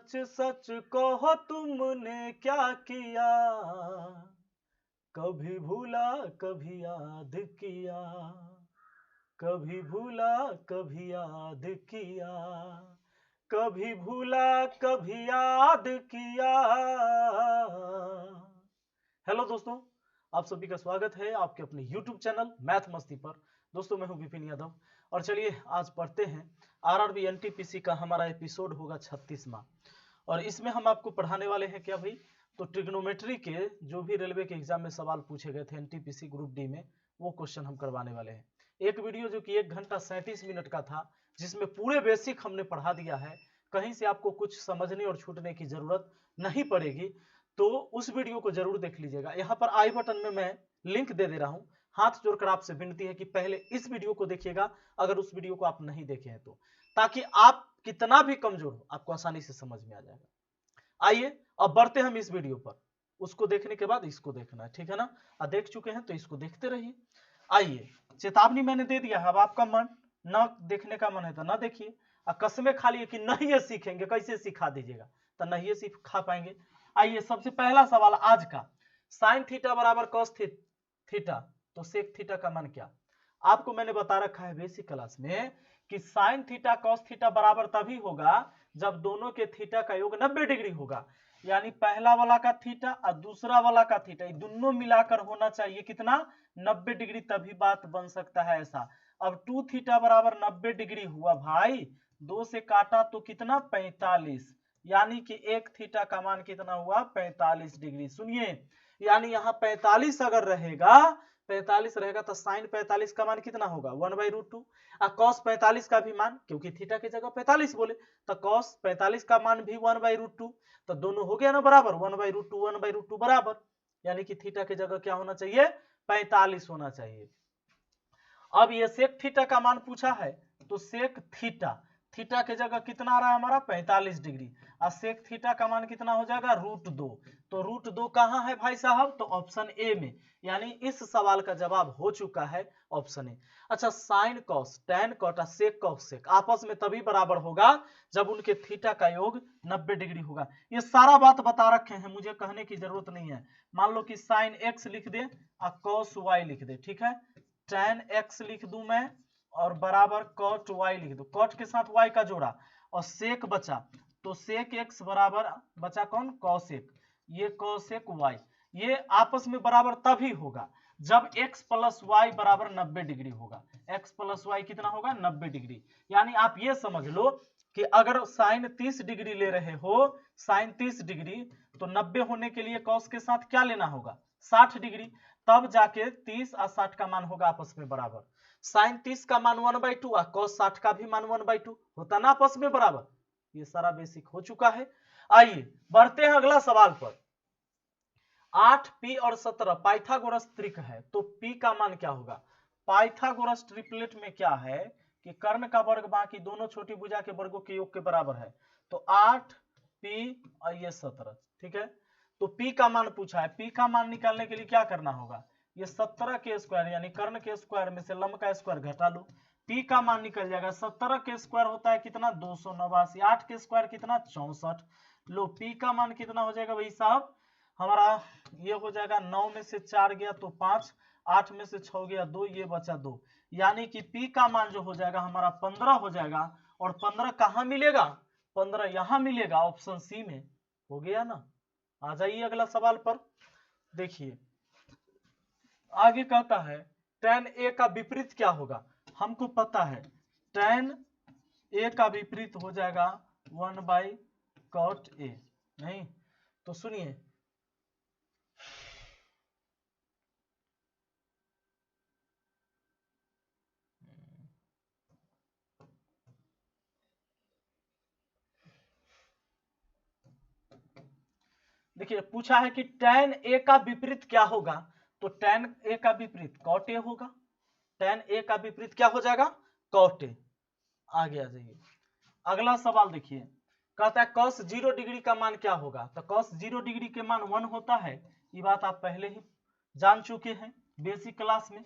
सच सच कहो तुमने क्या किया, कभी भूला कभी याद किया, कभी भूला कभी याद किया, कभी भूला कभी याद किया। हेलो दोस्तों, आप सभी का स्वागत है आपके अपने YouTube चैनल मैथ मस्ती पर। दोस्तों मैं हूं विपिन यादव और चलिए आज पढ़ते हैं आरआरबी एनटीपीसी का हमारा एपिसोड होगा 36वां और इसमें हम आपको पढ़ाने वाले हैं क्या भाई, तो ट्रिग्नोमेट्री के जो भी रेलवे के एग्जाम में सवाल पूछे गए थे एनटीपीसी ग्रुप डी में वो क्वेश्चन हम करवाने वाले हैं। एक वीडियो जो कि 1 घंटा 37 मिनट का था जिसमें पूरे बेसिक हमने पढ़ा दिया है, कहीं से आपको कुछ समझने और छूटने की जरूरत नहीं पड़ेगी, तो उस वीडियो को जरूर देख लीजिएगा। यहाँ पर आई बटन में मैं लिंक दे रहा हूँ, हाथ जोड़कर आपसे विनती है कि पहले इस वीडियो को देखिएगा अगर उस वीडियो को आप नहीं देखे हैं तो, ताकि आप कितना भी कमजोर हो आपको आसानी से समझ में आ जाएगा। आइए अब बढ़ते हम इस वीडियो पर, उसको देखने के बाद इसको देखना है, ठीक है ना। देख चुके हैं तो इसको देखते रहिए। आइए, चेतावनी मैंने दे दिया है, अब आपका मन न देखने का मन है तो ना देखिए, कसमें खा लिए कि नहीं ये सीखेंगे, कैसे सिखा दीजिएगा, तो नहीं ये सिखा पाएंगे। आइए सबसे पहला सवाल आज का, साइन थीटा बराबर कॉस थीटा, तो सेक थीटा का मान क्या। आपको मैंने बता रखा है बेसिक क्लास में कि साइन थीटा कॉस थीटा बराबर तभी होगा जब दोनों के थीटा का योग 90 डिग्री होगा, यानी पहला वाला का थीटा और दूसरा वाला का थीटा ये दोनों मिलाकर होना चाहिए कितना, 90 डिग्री, तभी बात बन सकता है ऐसा। अब 2 थीटा बराबर 90 डिग्री हुआ भाई, 2 से काटा तो कितना 45, यानी कि 1 थीटा का मान कितना हुआ 45 डिग्री। सुनिए, यानी यहाँ 45 अगर रहेगा, 45 रहेगा तो साइन 45 का मान कितना होगा 1/√2, और कॉस 45 का भी मान, क्योंकि थीटा की जगह 45 बोले तो कॉस 45 का मान भी 1/√2, तो दोनों हो गया ना बराबर, 1/√2 1/√2 बराबर, यानी कि थीटा की जगह क्या होना चाहिए 45 होना चाहिए। अब ये सेक थीटा का मान पूछा है तो सेक थीटा, थीटा के जगह कितना आ रहा है हमारा 45 डिग्री, और सेक थीटा का मान कितना हो जाएगा √2, तो √2 कहाँ है भाई साहब, तो ऑप्शन ए में, यानी इस सवाल का जवाब हो चुका है ऑप्शन ए। अच्छा, sine cos tan cot sec cosec आपस में तभी बराबर होगा जब उनके थीटा का योग 90 डिग्री होगा। ये सारा बात बता रखे हैं, मुझे कहने की जरूरत नहीं है। मान लो कि साइन एक्स लिख दे और कॉस वाई लिख दे, ठीक है, tan x लिख दूं मैं और बराबर cot y लिख दूं, cot के साथ y का जोड़ा और sec बचा, तो sec x बराबर बचा कौन cosec, ये cosec y, ये आपस में बराबर तभी होगा जब x प्लस वाई बराबर 90 डिग्री होगा। x प्लस वाई कितना होगा 90 डिग्री, यानी आप ये समझ लो कि अगर साइन 30 डिग्री ले रहे हो, साइन 30 डिग्री, तो 90 होने के लिए कॉस के साथ क्या लेना होगा 60 डिग्री, तब जाके 30 और 60 का मान होगा आपस में बराबर। साइन 30 का मान 1/2 और कॉस 60 का भी मान 1/2 होता ना आपस में बराबर। ये सारा बेसिक हो चुका है। आइए बढ़ते हैं अगला सवाल पर। 8 पी और 17 पाइथागोरस त्रिक है, तो पी का मान क्या होगा। पाइथागोरस ट्रिपलेट में क्या है कि कर्ण का वर्ग बाकी दोनों छोटी भुजा के वर्गों के योग के बराबर है, तो 8 पी और ये 17, ठीक है। तो p का मान पूछा है, p का मान निकालने के लिए क्या करना होगा, ये 17 के स्क्वायर यानी कर्ण के स्क्वायर में से लंब का स्क्वायर घटा लो, p का मान निकल जाएगा। 17 के स्क्वायर होता है कितना 289, 8 के स्क्वायर कितना 64, लो p का मान कितना हो जाएगा भाई साहब हमारा, ये हो जाएगा 9 में से 4 गया तो 5, 8 में से 6 गया 2, ये बचा 2, यानी कि p का मान जो हो जाएगा हमारा 15 हो जाएगा। और 15 कहाँ मिलेगा, 15 यहाँ मिलेगा ऑप्शन सी में, हो गया ना। आ जाइए अगला सवाल पर, देखिए आगे कहता है tan a का विपरीत क्या होगा। हमको पता है tan a का विपरीत हो जाएगा 1/cot a, नहीं तो सुनिए, देखिए पूछा है कि tan a का विपरीत क्या होगा, तो tan a का विपरीत cot a होगा, tan a का विपरीत क्या हो जाएगा cot a। आगे आ जाइए अगला सवाल देखिए, कहता है cos 0 डिग्री का मान क्या होगा, तो cos 0 डिग्री के मान 1 होता है, ये बात आप पहले ही जान चुके हैं बेसिक क्लास में।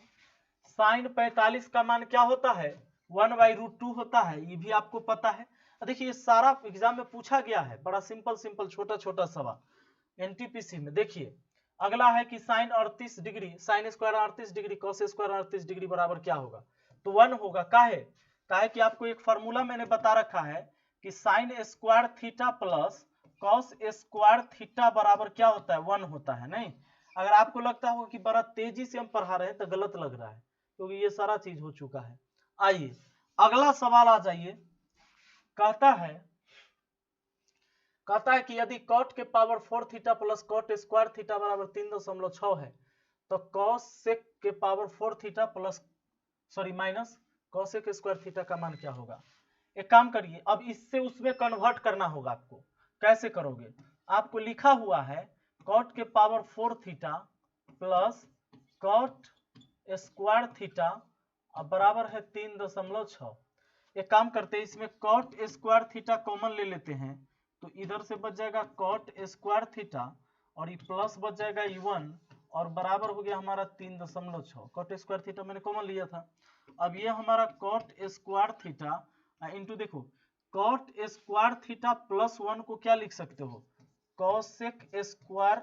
साइन 45 का मान क्या होता है 1/√2 होता है, ये भी आपको पता है। देखिए सारा एग्जाम में पूछा गया है, बड़ा सिंपल सिंपल छोटा छोटा सवाल एनटीपीसी में। देखिए अगला है कि sine 38 degree, sine square 38 degree cos square 38 degree बराबर क्या होगा, तो 1 होगा। काहे कि आपको एक फार्मूला मैंने बता रखा है कि sine square theta plus cos square theta बराबर क्या होता है, 1 होता है। नहीं, अगर आपको लगता होगा कि बड़ा तेजी से हम पढ़ा रहे हैं तो गलत लग रहा है, क्योंकि ये सारा चीज हो चुका है। आइए अगला सवाल आ जाइए। कहता है कि यदि कॉट के power 4 theta plus cot square theta बराबर 3.6 है, तो कॉस सेक के power 4 theta plus minus cosec square theta का मान क्या होगा। एक काम करिए, अब इससे उसमें कन्वर्ट करना होगा आपको। कैसे करोगे, आपको लिखा हुआ है कॉट के power 4 theta plus cot square theta अब बराबर है 3.6। एक काम करते हैं, इसमें कॉट स्क्वायर थीटा कॉमन ले लेते हैं, तो इधर से बच जाएगा कॉट स्क्वायर थीटा और ये प्लस बच जाएगा 1 और बराबर हो गया हमारा 3.6। कॉट स्क्वायर थीटा मैंने कॉमन लिया था। अब ये हमारा कॉट स्क्वायर थीटा इंटू, देखो कॉट स्क्वायर थीटा प्लस 1 को क्या लिख सकते हो, cosec square,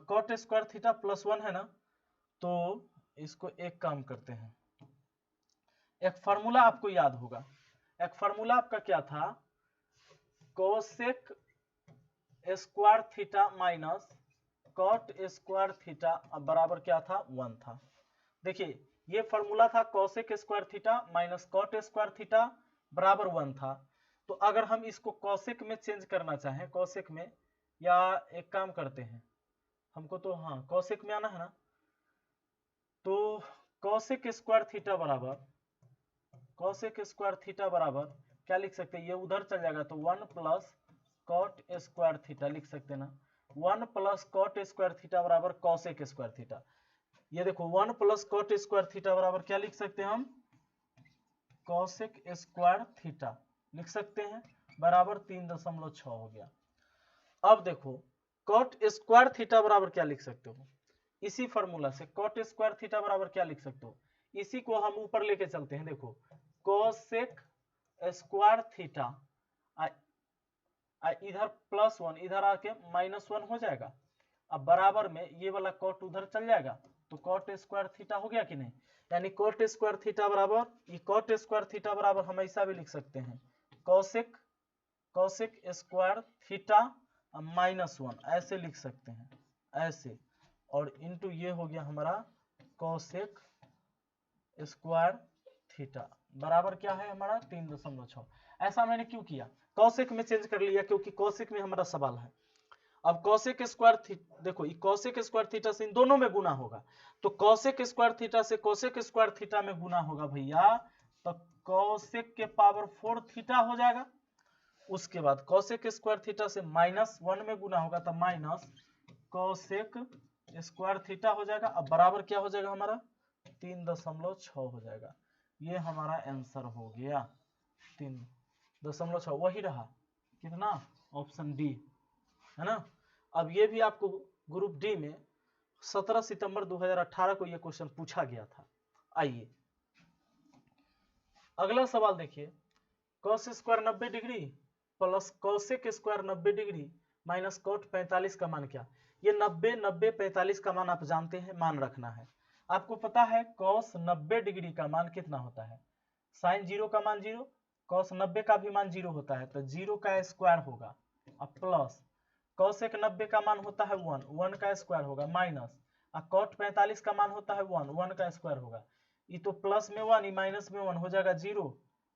cot square theta plus 1 है ना। तो इसको एक काम करते हैं, एक फार्मूला आपको याद होगा। एक फार्मूला आपका क्या था, cosec square theta minus cot square theta बराबर क्या था, 1 था। देखिए ये फार्मूला था cosec square theta minus cot square theta बराबर 1 था। तो अगर हम इसको कोसेक में चेंज करना चाहें, कोसेक में, या एक काम करते हैं, हमको तो हाँ कोसेक में आना है ना, तो कोसेक स्क्वायर थीटा बराबर, कोसेक स्क्वायर थीटा बराबर क्या लिख सकते हैं, ये उधर चल जाएगा तो 1 प्लस कॉट स्क्वायर थीटा लिख सकते हैं ना। 1 प्लस कॉट स्क्वायर थीटा बराबर कोसेक स्क्वायर थीटा। ये देखो 1 प्लस कॉट स्क्वायर थीटा बराबर क्या लिख सकते हैं हम, कोसेक स्क्वायर थीटा लिख सकते हैं, बराबर 3.6 हो गया। अब देखो कॉट स्क्वायर थीटा बराबर क्या लिख सकते हो, इसी फार्मूला से कॉट स्क्वायर थीटा बराबर क्या लिख सकते हो, इसी को हम ऊपर लेके चलते हैं। देखो कोसेक स्क्वायर थीटा इधर प्लस 1 इधर आके -1 हो जाएगा। अब बराबर में ये वाला कॉट उधर चल जाएगा तो कॉट स्क्वायर थीटा हो गया कि नहीं। यानी कॉट स्क्वायर थीटा बराबर, ये कॉट स्क्वायर थीटा बराबर हम ऐसा भी लिख सकते हैं, कोसेक स्क्वायर थीटा -1 ऐसे लिख सकते हैं, ऐसे। और इनटू ये हो गया हमारा कोसेक स्क्वायर थीटा बराबर क्या है हमारा 3.6। ऐसा मैंने क्यों किया, कोसेक में चेंज कर लिया क्योंकि कोसेक में हमारा सवाल है। अब कोसेक स्क्वायर थीटा, देखो ये कोसेक स्क्वायर थीटा से इन दोनों में गुना होगा, तो कोसेक स्क्वायर थीटा से कोसेक स्क्वायर थीटा में गुना होगा भैया, तो कोसेक के पावर 4 थीटा हो जाएगा। उसके बाद कोसेक स्क्वायर थीटा से -1 में गुना होगा तो माइनस कोसेक स्क्वायर थीटा हो जाएगा। अब बराबर क्या हो जाएगा हमारा 3.6 हो जाएगा। ये हमारा आंसर हो गया 3.6, वही रहा कितना, ऑप्शन डी है ना। अब ये भी आपको ग्रुप डी में 17 सितंबर 2018 को ये क्वेश्चन पूछा गया था। आइए अगला सवाल देखिए, cos square 90 degree plus cosec square 90 degree minus cot 45 का मान क्या। ये 90 90 45 का मान आप जानते हैं, मान रखना है। आपको पता है कॉस 90 डिग्री का मान कितना होता है, साइन 0 का मान 0, कॉस 90 का भी मान 0 होता है, तो 0 का स्क्वायर होगा। अब प्लस कोसेक 90 का मान होता है 1, 1 का स्क्वायर होगा, माइनस कॉट 45 का मान होता है 1, 1 का स्क्वायर होगा। ये तो प्लस में 1, ये माइनस में 1 हो जाएगा 0,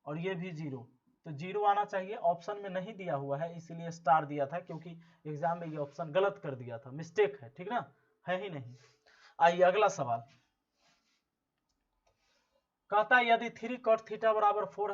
और ये भी 0, तो 0 आना चाहिए। ऑप्शन में नहीं दिया हुआ है इसलिए स्टार दिया था, क्योंकि एग्जाम में ये ऑप्शन गलत कर दिया था, मिस्टेक है, ठीक ना, है ही नहीं। आइए अगला सवाल, कहता है यदि 3 cot थीटा बराबर 4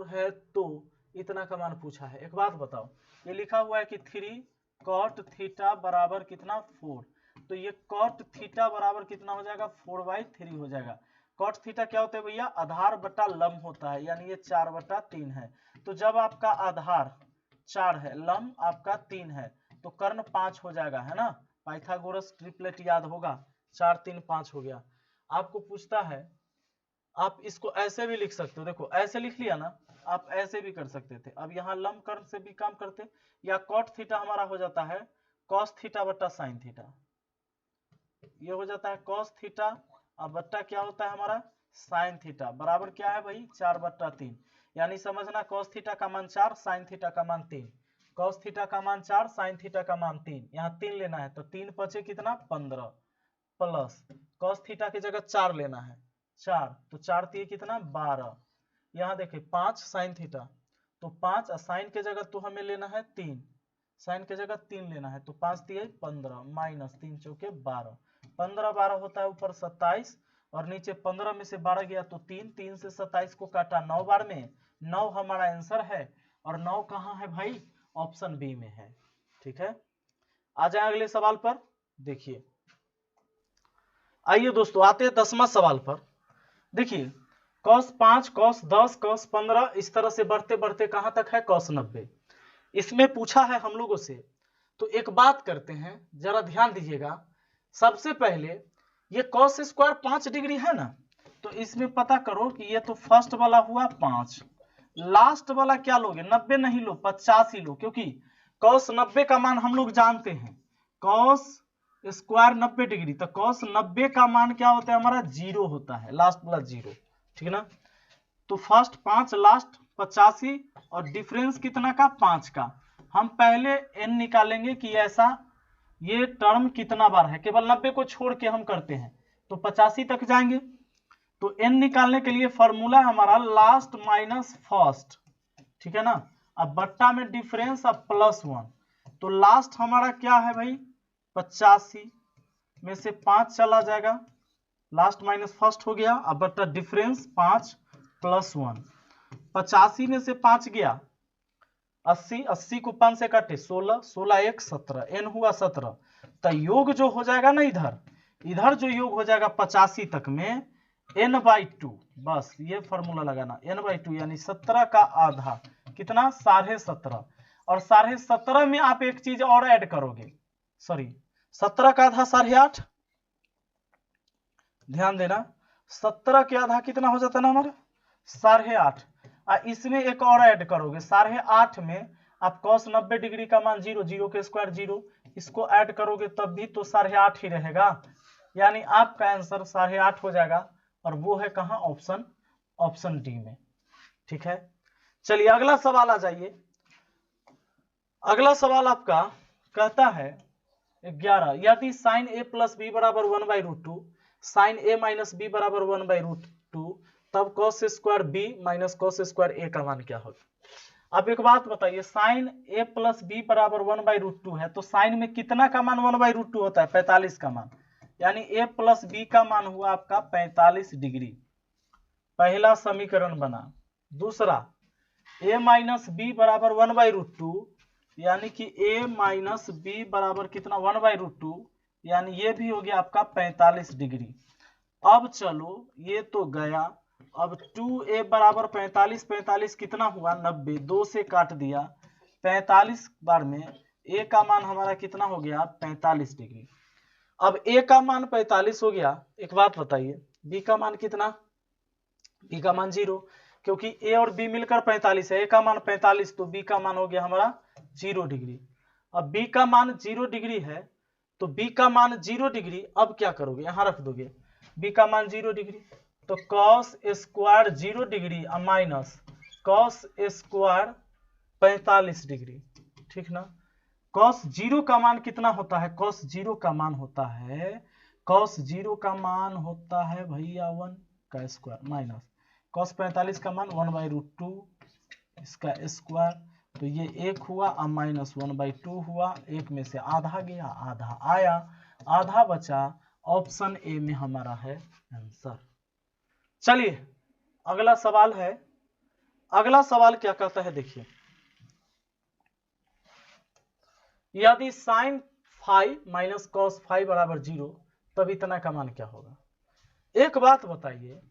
है तो इतना का मान पूछा है। एक बात बताओ, ये लिखा हुआ है कि 3 cot थीटा बराबर कितना 4, तो ये cot थीटा बराबर कितना हो जाएगा 4/3 हो जाएगा। cot थीटा क्या होता है भैया, आधार बटा लंब होता है, यानी ये 4/3 है। तो जब आपका आधार 4 है, लंब आपका 3 है, तो कर्ण 5 हो जाएगा, है ना। पाइथागोरस ट्रिपलेट याद होगा, 4 3 5 हो गया। आपको पूछता है, आप इसको ऐसे भी लिख सकते हो, देखो ऐसे लिख लिया ना, आप ऐसे भी कर सकते थे। अब यहाँ लंबकर्ण से भी काम करते, या कॉट थीटा हमारा हो जाता है कॉस थीटा बट्टा साइन थीटा, ये हो जाता है कॉस थीटा और बट्टा क्या होता है हमारा साइन थीटा, बराबर क्या है भाई 4/3। यानी समझना कॉस थीटा का मान 4, साइन थीटा का मान 3, कॉस थीटा का मान 4, साइन थीटा का मान 3, यहाँ 3 लेना है तो 3 बचे कितना 15, प्लस कॉस थीटा की जगह 4 लेना है 4, तो 4 दिए कितना 12, यहाँ देखिए 5 साइन थीटा, तो 5 और साइन के जगह तो हमें लेना है 3, साइन के जगह 3 लेना है, तो 5 दिए 15 माइनस 3 चौके 12, 15 12 होता है ऊपर 27 और नीचे 15 में से 12 गया तो 3, 3 से 27 को काटा 9 बार में, 9 हमारा आंसर है और 9 कहाँ है भाई ऑप्शन बी में है। ठीक है, आ जाए अगले सवाल पर। देखिए आइए दोस्तों आते हैं 10वां सवाल पर। देखिए cos 5, cos 10, cos 15 इस तरह से बढ़ते बढ़ते कहां तक है cos 90। इसमें पूछा है हम लोगों से, तो एक बात करते हैं जरा ध्यान दीजिएगा। सबसे पहले ये cos स्क्वायर 5 डिग्री है ना, तो इसमें पता करो कि ये तो फर्स्ट वाला हुआ 5, लास्ट वाला क्या लोगे 90 नहीं लो 85 लो, क्योंकि cos 90 का मान हम लोग जानते हैं cos स्क्वायर 90 डिग्री, तो cos 90 का मान क्या होता है हमारा 0 होता है, लास्ट वाला 0, ठीक है ना। तो फर्स्ट 5 लास्ट 85 और डिफरेंस कितना का 5 का। हम पहले n निकालेंगे कि ऐसा ये टर्म कितना बार है, केवल 90 को छोड़ के हम करते हैं तो 85 तक जाएंगे। तो n निकालने के लिए फॉर्मूला हमारा लास्ट माइनस फर्स्ट, ठीक है ना, अब बट्टा में डिफरेंस अब +1, तो लास्ट हमारा क्या है भाई 85 में से 5 चला जाएगा, लास्ट माइनस फर्स्ट हो गया, अब बट्टा डिफरेंस 5 + 1, 85 में से 5 गया 80, 80 को 5 से काटे 16, 16 1 17, n हुआ 17, तो योग जो हो जाएगा ना इधर जो योग हो जाएगा 85 तक में n/2, बस ये फॉर्मूला लगाना n/2 यानी 17 का आधा कितना 17.5, और 17.5 में आप एक चीज और ऐड करोगे, सॉरी 17 का आधा 8.5, ध्यान देना 17 के आधा कितना हो जाता है ना हमारा 8.5, इसमें एक और ऐड करोगे 8.5 में आप cos 90 डिग्री का मान 0, 0 के स्क्वायर 0, इसको ऐड करोगे तब भी तो 8.5 ही रहेगा, यानी आपका आंसर 8.5 हो जाएगा और वो है कहां ऑप्शन डी में। ठीक है, चलिए अगला सवाल आ जाइए। अगला सवाल आपका कहता है 11, यदि sin a + b बराबर 1/√2, sin a - b बराबर 1/√2, तब cos square b - cos square a का मान क्या होगा। अब एक बात बताइए, sin a + b बराबर 1/√2 है, तो sin में कितना का मान 1/√2 होता है 45 का मान, यानी a + b का मान हुआ आपका 45 डिग्री, पहला समीकरण बना। दूसरा a - b बराबर 1/√2, यानी कि a - b बराबर कितना 1/√2, यानी ये भी हो गया आपका 45 डिग्री। अब चलो ये तो गया, अब 2a बराबर 45, 45 कितना हुआ 90, 2 से काट दिया, 45 बार में a का मान हमारा कितना हो गया 45 डिग्री। अब a का मान 45 हो गया, एक बात बताइए b का मान कितना, b का मान 0, क्योंकि a और b मिलकर 45 है, a का मान 45 तो b का मान हो गया हमारा 0 डिग्री। अब b का मान 0 डिग्री है, तो b का मान 0 डिग्री, अब क्या करोगे यहां रख दोगे b का मान 0 डिग्री, तो cos square 0 degree minus cos square 45 degree, ठीक ना। cos 0 का मान कितना होता है, cos 0 का मान होता है, cos 0 का मान होता है भैया 1 का स्क्वायर माइनस cos 45 का मान 1/√2 इसका स्क्वायर, तो ये 1 हुआ और माइनस 1/2 हुआ, 1 में से आधा गया आधा आया, आधा बचा, ऑप्शन ए में हमारा है आंसर। चलिए अगला सवाल है, अगला सवाल क्या कहता है देखिए, यदि sin phi - cos phi बराबर 0, तब इतना का मान क्या होगा। एक बात बताइए,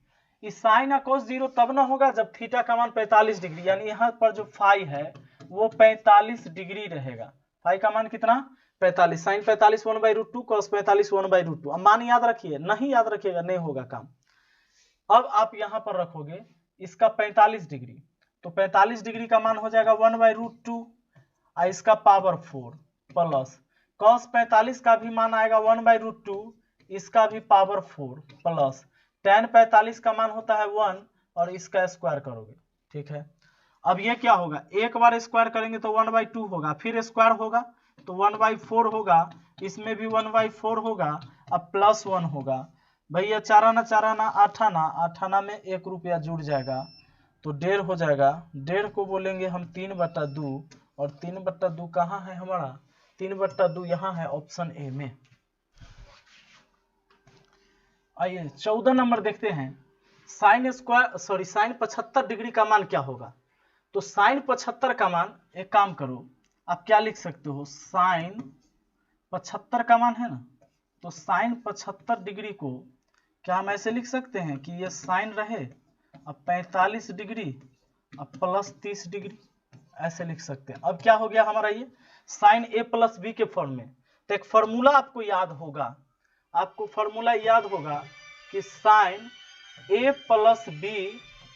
इस sin और cos 0 तब ना होगा जब थीटा का मान 45 डिग्री, यानी यहाँ पर जो phi है वो 45 डिग्री रहेगा, phi का मान कितना 45, sin 45 1/√2, cos 45 1/√2। अब मान याद रखिए, नहीं याद रखिएगा नहीं होगा काम। अब आप यहां पर रखोगे इसका 45 डिग्री, तो 45 डिग्री का मान हो जाएगा 1/√2 और इसका पावर 4 प्लस cos 45 का भी मान आएगा 1/√2 इसका भी पावर 4 प्लस tan 45 का मान होता है 1 और इसका स्क्वायर करोगे। ठीक है, अब ये क्या होगा, एक बार स्क्वायर करेंगे तो 1/2 होगा, फिर स्क्वायर होगा तो 1/4 होगा, इसमें भी 1/4 होगा, अब +1 होगा। भैया 4 आना 4 आना 8 आना, 8 आना में 1 रुपया जुड़ जाएगा तो 1.5 हो जाएगा। 1.5 को बोलेंगे हम 3/2 और 3/2 कहाँ है हमारा, 3/2 यहाँ है ऑप्शन ए में। आइए 14 नंबर देखते हैं, साइन 75 डिग्री का मान क्या होगा। तो साइन 75 का मान, एक काम करो आप क्या लिख सकते हो, साइन 75 का मान है ना, तो साइन 75 डिग्री को क्या हम ऐसे लिख सकते हैं कि ये साइन रहे अब 45 डिग्री अब +30 डिग्री, ऐसे लिख सकते हैं। अब क्या हो गया हमारा, ये साइन a + b के फॉर्म में। तो एक फॉर्मूला आपको याद होगा, आपको फॉर्मूला याद होगा कि साइन a + b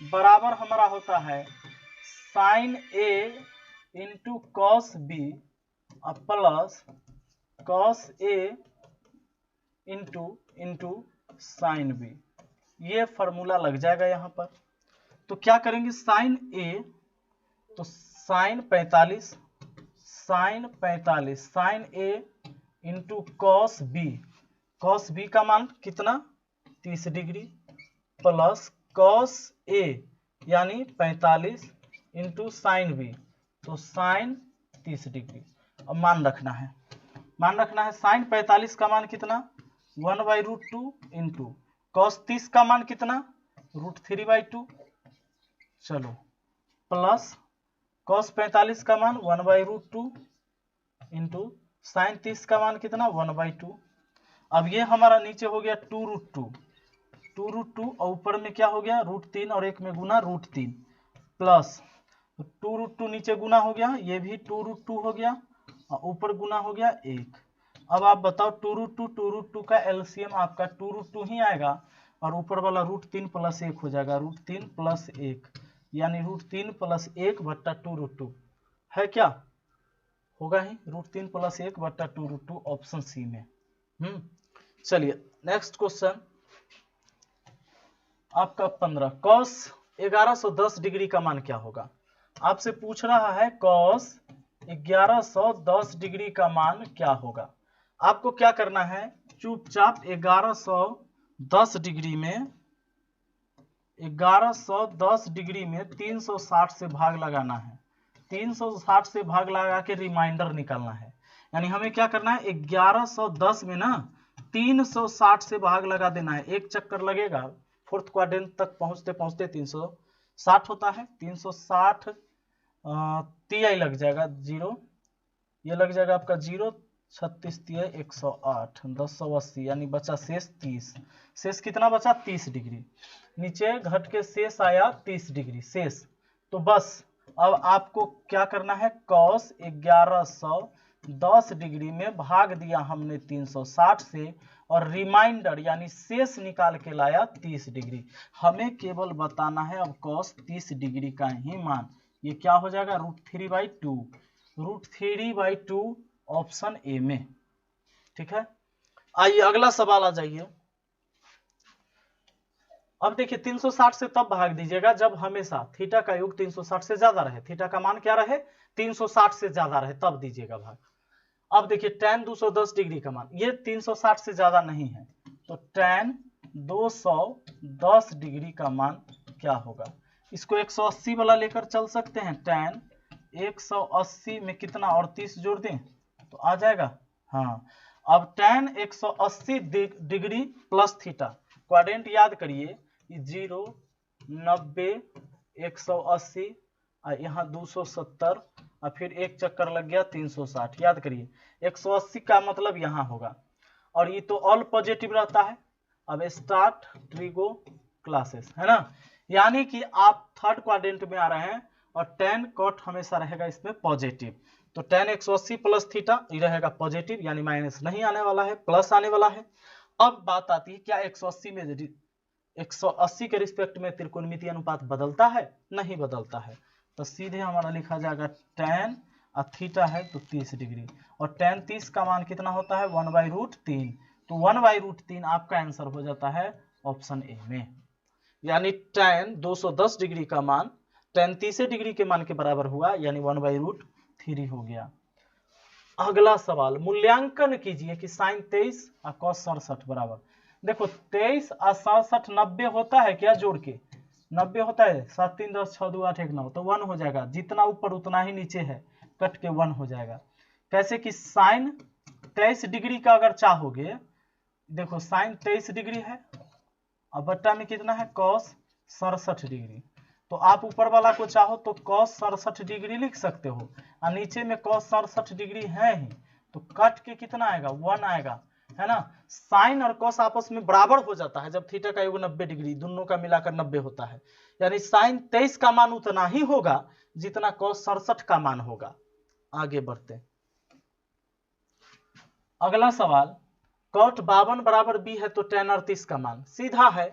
बराबर हमारा होता है sin a into cos b plus cos a into sin b। ये फॉर्मूला लग जाएगा यहाँ पर। तो क्या करेंगे, साइन a तो sin 45 sin a into cos b का मान कितना 30 डिग्री प्लस कॉस a यानी 45 इंटू साइन b तो साइन 30 डिग्री। अब मान रखना है साइन 45 का मान कितना 1/√2 इंटू कॉस 30 का मान कितना √3/2, चलो प्लस कॉस 45 का मान 1/√2 इंटू साइन 30 का मान कितना 1/2। अब ये हमारा नीचे हो गया 2√2 और ऊपर में क्या हो गया √3 और एक में गुना √3 प्लस 2√2 नीचे गुना हो गया, ये भी 2√2 हो गया और ऊपर गुना हो गया 1। अब आप बताओ 2√2 का एलसीएम आपका 2√2 ही आएगा और ऊपर वाला √3 + 1 हो जाएगा, √3 + 1 यानी √3 + 1 बट्टा 2√2 है क्या, होगा ही √3 + 1 बट्टा 2√2 ऑप्शन सी में। चलिए नेक्स्ट क्वेश्चन आपका 15, कॉस 1110 डिग्री का मान क्या होगा। आपसे पूछ रहा है कॉस 1110 डिग्री का मान क्या होगा। आपको क्या करना है, चुपचाप 1110 डिग्री में 360 से भाग लगाना है, 360 से भाग लगा के रिमाइंडर निकालना है। यानी हमें क्या करना है 1110 में ना 360 से भाग लगा देना है, एक चक्कर लगेगा, फोर्थ क्वाड्रेंट तक पहुंचते पहुंचते 360 होता है, 360 तिहाई लग जाएगा 0, ये लग जाएगा आपका 0, 36 तिहाई 108, 1080 यानी बचा शेष 30, शेष कितना बचा 30 डिग्री, नीचे घट के शेष आया 30 डिग्री शेष। तो बस अब आपको क्या करना है, कॉस 1110 डिग्री में भाग दिया हमने 360 से और रिमाइंडर यानी शेष निकाल के लाया 30 डिग्री। हमें केवल बताना है अब कॉस 30 डिग्री का ही मान, ये क्या हो जाएगा √3/2 ऑप्शन ए में। ठीक है, आइए अगला सवाल आ जाइए। अब देखिए 360 से तब भाग दीजिएगा जब हमेशा थीटा का योग 360 से ज्यादा रहे, थीटा का मान क्या रहे 360 से ज्यादा रहे तब दीजिएगा भाग। अब देखिए tan 210 डिग्री का मान, ये 360 से ज्यादा नहीं है तो tan 210 डिग्री का मान क्या होगा। इसको 180 वाला लेकर चल सकते हैं, tan 180 में कितना और 30 जोड़ दें तो आ जाएगा। हाँ, अब tan 180 degree plus theta, quadrant याद करिए 0, 90, 180 और यहाँ 270 और फिर एक चक्कर लग गया 360, याद करिए 180 का मतलब यहाँ होगा और ये तो ऑल पॉजिटिव रहता है। अब स्टार्ट ट्रिगो क्लासेस है ना, यानी कि आप थर्ड क्वाड्रेंट में आ रहे हैं और tan cot हमेशा रहेगा इसमें पॉजिटिव, तो tan 180 प्लस थीटा ये रहेगा पॉजिटिव यानी माइनस नहीं आने वाला है, प्लस आने वाला है। अब बात आती है क्या 180 में 180 के रिस्पेक्ट में त्रिकोणमितीय अनुपात बदलता है, नहीं बदलता है। तो सीधे हमारा लिखा जाएगा tan और थीटा है तो 30 डिग्री, और tan 30 का मान कितना होता है 1/√3, तो 1/√3 आपका आंसर हो जाता है ऑप्शन ए में। यानी tan 210 डिग्री का मान tan 30 डिग्री के मान के बराबर हुआ, यानी 1/√3 हो गया। अगला सवाल, मूल्यांकन कीजिए कि sin 23 और cos 67 बराबर। देखो 23 और 67 90 होता है क्या, जोड़ के 90 होता है, 7 3 10 6 2 8 1 9, तो 1 हो जाएगा, जितना ऊपर उतना ही नीचे है, कट के 1 हो जाएगा। कैसे कि साइन 23 डिग्री का अगर चाहोगे, देखो साइन 23 डिग्री है और बट्टा में कितना है cos 67 डिग्री, तो आप ऊपर वाला को चाहो तो cos 67 डिग्री लिख सकते हो, और नीचे में cos 67 डिग्री है ही, तो कट के कितना आएगा 1 आएगा, है ना। साइन और cos आपस में बराबर हो जाता है जब थीटा का योग 90 डिग्री, दोनों का मिलाकर 90 होता है, यानी साइन 23 का मान उतना ही होगा जितना cos 67 का मान होगा। आगे बढ़ते, अगला सवाल, cot 52 बराबर b है तो tan 38 का मान। सीधा है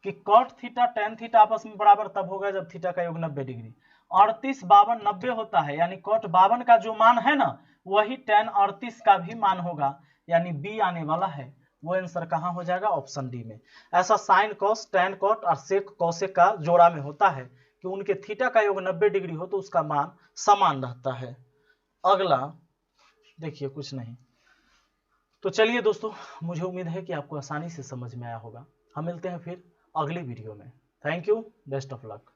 कि cot थीटा tan थीटा आपस में बराबर तब होगा जब थीटा का योग 90 डिग्री, 38 52 90 होता है, यानी cot 52 का जो मान है ना वही tan 38 का भी मान होगा, यानी b आने वाला है, वो आंसर कहाँ हो जाएगा ऑप्शन डी में। ऐसा साइन cos tan cot और sec cosec का जोड़ा में होता है कि उनके थीटा का योग 90 डिग्री हो तो उसका मान समान रहता है। अगला देखिए कुछ नहीं, तो चलिए दोस्तों, मुझे उम्मीद है कि आपको आसानी से समझ में आया होगा। हम मिलते हैं फिर अगली वीडियो में। Thank you, best of luck.